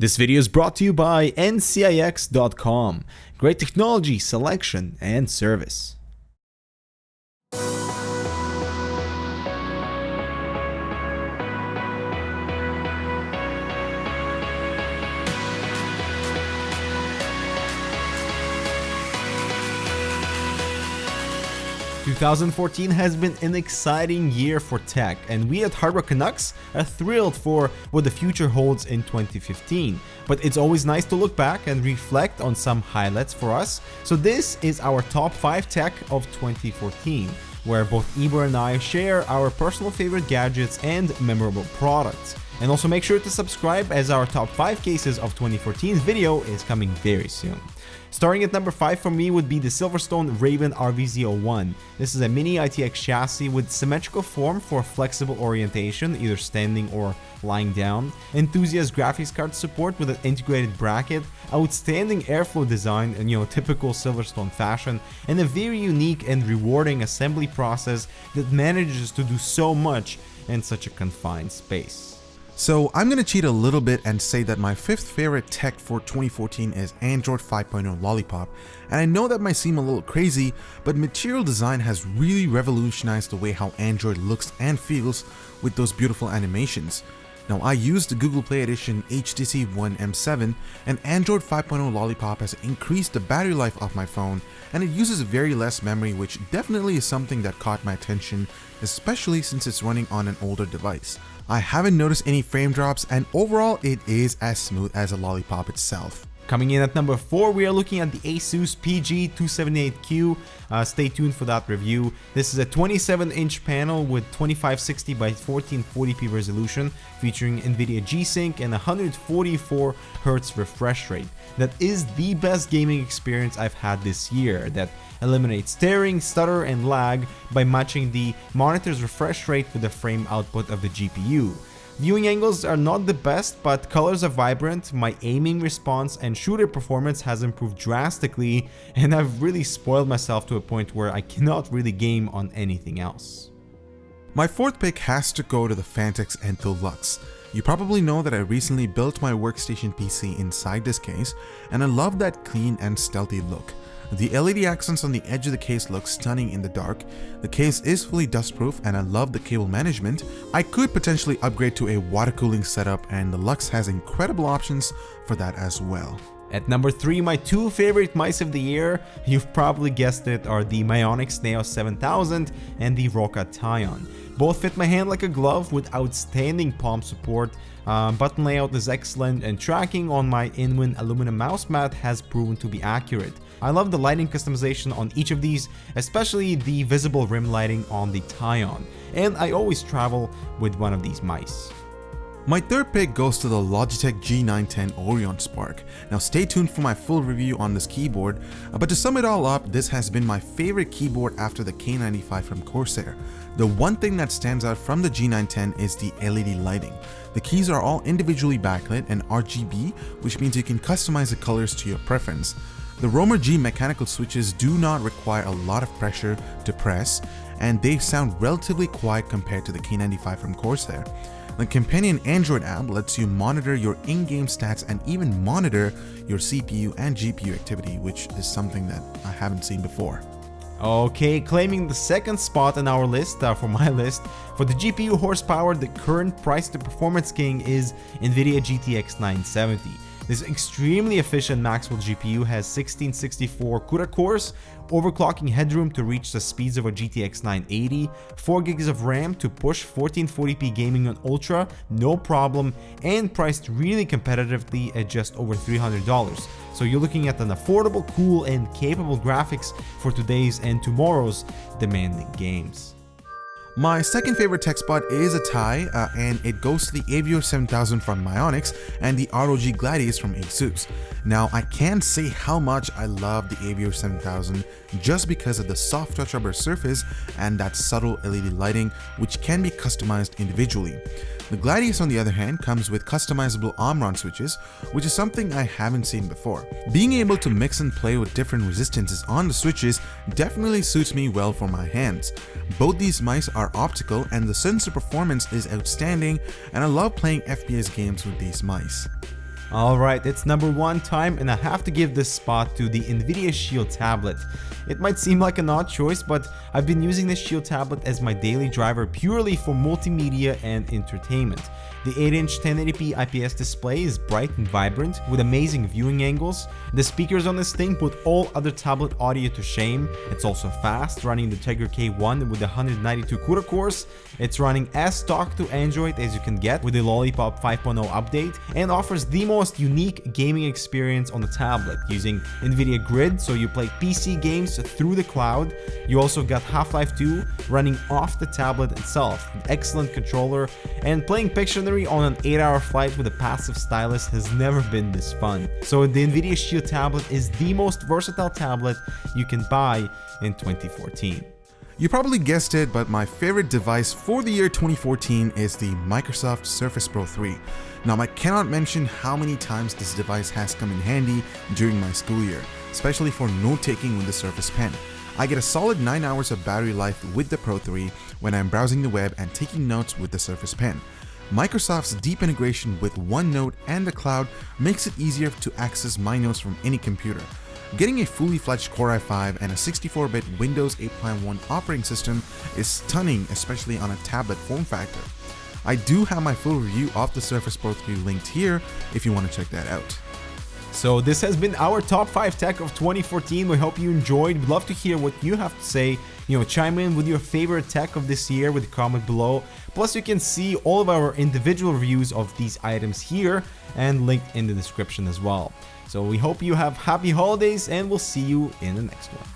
This video is brought to you by ncix.com. Great technology, selection, and service. 2014 has been an exciting year for tech, and we at Hard Rock Canucks are thrilled for what the future holds in 2015. But it's always nice to look back and reflect on some highlights for us, so this is our top 5 tech of 2014, where both Ibor and I share our personal favorite gadgets and memorable products. And also make sure to subscribe, as our top 5 cases of 2014's video is coming very soon. Starting at number 5 for me would be the Silverstone Raven RVZ01. This is a mini ITX chassis with symmetrical form for flexible orientation, either standing or lying down, enthusiast graphics card support with an integrated bracket, outstanding airflow design in typical Silverstone fashion, and a very unique and rewarding assembly process that manages to do so much in such a confined space. So I'm gonna cheat a little bit and say that my 5th favorite tech for 2014 is Android 5.0 Lollipop. And I know that might seem a little crazy, but material design has really revolutionized the way how Android looks and feels with those beautiful animations. Now, I used the Google Play Edition HTC One M7, and Android 5.0 Lollipop has increased the battery life of my phone, and it uses very less memory, which definitely is something that caught my attention, especially since it's running on an older device. I haven't noticed any frame drops, and overall it is as smooth as a Lollipop itself. Coming in at number 4, we are looking at the Asus PG278Q. Stay tuned for that review. This is a 27-inch panel with 2560 by 1440p resolution, featuring NVIDIA G-Sync and 144Hz refresh rate. That is the best gaming experience I've had this year, that eliminates staring, stutter, and lag by matching the monitor's refresh rate with the frame output of the GPU. Viewing angles are not the best, but colors are vibrant, my aiming response and shooter performance has improved drastically, and I've really spoiled myself to a point where I cannot really game on anything else. My 4th pick has to go to the Phanteks Enthul Lux. You probably know that I recently built my workstation PC inside this case, and I love that clean and stealthy look. The LED accents on the edge of the case look stunning in the dark. The case is fully dustproof, and I love the cable management. I could potentially upgrade to a water cooling setup, and the Lux has incredible options for that as well. At number 3, my 2 favorite mice of the year, you've probably guessed it, are the Myonix Neo 7000 and the Roca Tyon. Both fit my hand like a glove with outstanding palm support. Button layout is excellent, and tracking on my Inwin aluminum mouse mat has proven to be accurate. I love the lighting customization on each of these, especially the visible rim lighting on the Tyon, and I always travel with one of these mice. My 3rd pick goes to the Logitech G910 Orion Spark. Now stay tuned for my full review on this keyboard, but to sum it all up, this has been my favorite keyboard after the K95 from Corsair. The one thing that stands out from the G910 is the LED lighting. The keys are all individually backlit and RGB, which means you can customize the colors to your preference. The Romer G mechanical switches do not require a lot of pressure to press, and they sound relatively quiet compared to the K95 from Corsair. The companion Android app lets you monitor your in-game stats and even monitor your CPU and GPU activity, which is something that I haven't seen before. Okay, claiming the 2nd spot on our list, for my list, for the GPU horsepower, the current price to performance king is NVIDIA GTX 970. This extremely efficient Maxwell GPU has 1664 CUDA cores, overclocking headroom to reach the speeds of a GTX 980, 4GB of RAM to push 1440p gaming on Ultra, no problem, and priced really competitively at just over $300. So you're looking at an affordable, cool, and capable graphics for today's and tomorrow's demanding games. My 2nd favorite tech spot is a tie, and it goes to the Avior 7000 from Myonix and the ROG Gladius from Asus. Now, I can't say how much I love the Avior 7000 just because of the soft touch rubber surface and that subtle LED lighting, which can be customized individually. The Gladius, on the other hand, comes with customizable Omron switches, which is something I haven't seen before. Being able to mix and play with different resistances on the switches definitely suits me well for my hands. Both these mice are optical, and the sensor performance is outstanding, and I love playing FPS games with these mice. Alright, it's number 1 time, and I have to give this spot to the Nvidia Shield tablet. It might seem like an odd choice, but I've been using this Shield tablet as my daily driver purely for multimedia and entertainment. The 8-inch 1080p IPS display is bright and vibrant with amazing viewing angles. The speakers on this thing put all other tablet audio to shame. It's also fast, running the Tegra K1 with 192 CUDA cores. It's running as stock to Android as you can get with the Lollipop 5.0 update, and offers the most unique gaming experience on the tablet using Nvidia Grid, so you play PC games through the cloud. You also got Half-Life 2 running off the tablet itself, an excellent controller, and playing Pictionary on an 8-hour flight with a passive stylus has never been this fun. So the Nvidia Shield tablet is the most versatile tablet you can buy in 2014. You probably guessed it, but my favorite device for the year 2014 is the Microsoft Surface Pro 3. Now, I cannot mention how many times this device has come in handy during my school year, especially for note-taking with the Surface Pen. I get a solid 9 hours of battery life with the Pro 3 when I'm browsing the web and taking notes with the Surface Pen. Microsoft's deep integration with OneNote and the cloud makes it easier to access my notes from any computer. Getting a fully fledged Core i5 and a 64-bit Windows 8.1 operating system is stunning, especially on a tablet form factor. I do have my full review of the Surface Pro 3 linked here if you want to check that out. So this has been our top 5 tech of 2014. We hope you enjoyed. We'd love to hear what you have to say. Chime in with your favorite tech of this year with a comment below. Plus, you can see all of our individual reviews of these items here and linked in the description as well. So we hope you have happy holidays, and we'll see you in the next one.